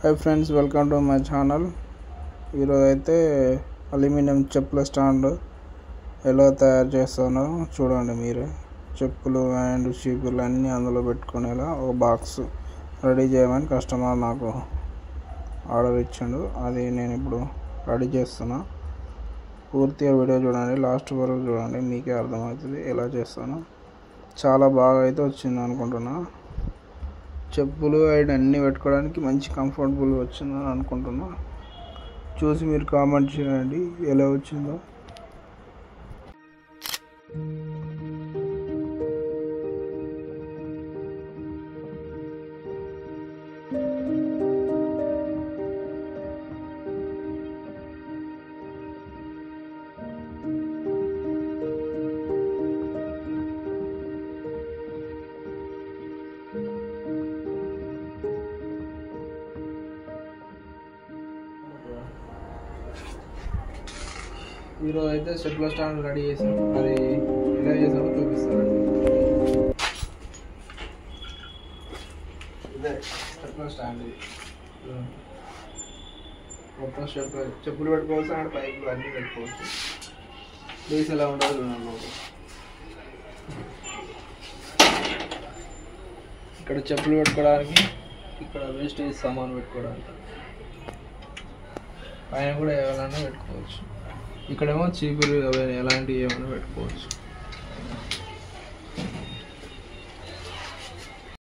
Hi friends, welcome to my channel. ఈరోజు అయితే aluminium చెప్పుల స్టాండ్ ఎలా తయారు చేస్తానో చూడండి. మీరే చెప్పులు అండ్ చీపులు అన్నీ అందులో పెట్టుకునేలా ఒక బాక్స్ రెడీ చేయమని కస్టమర్ నాకు ఆర్డర్ ఇచ్చిండు. అది నేను ఇప్పుడు రెడీ చేస్తున్నా. పూర్తిగా వీడియో చూడండి, లాస్ట్ వరకు చూడండి, మీకే అర్థమవుతుంది ఎలా చేస్తానో. చాలా బాగా అయితే వచ్చింది అనుకుంటున్నా. చెప్పులు అండ్ అన్నీ పెట్టుకోవడానికి మంచి కంఫర్టబుల్ వచ్చిందని అనుకుంటున్నా. చూసి మీరు కామెంట్ చేయండి ఎలా వచ్చిందో. ఈరోజు అయితే చెప్పుల స్టాండ్ రెడీ చేసాం. అది ఎలా చేసామో చూపిస్తానండి. ఇదే చెప్పుల స్టాండ్. ఇది మొత్తం చెప్పులు పెట్టుకోవచ్చు అండ్ పైపులు అన్నీ పెట్టుకోవచ్చు. ప్లేస్ ఎలా ఉంటుందో చూడండి. ఇక్కడ చెప్పులు పెట్టుకోవడానికి, ఇక్కడ వేస్టేజ్ సామాన్ పెట్టుకోవడానికి, పైన కూడా ఏమైనా పెట్టుకోవచ్చు. ఇక్కడేమో చీపులు ఎలాంటివి ఏమైనా పెట్టుకోవచ్చు.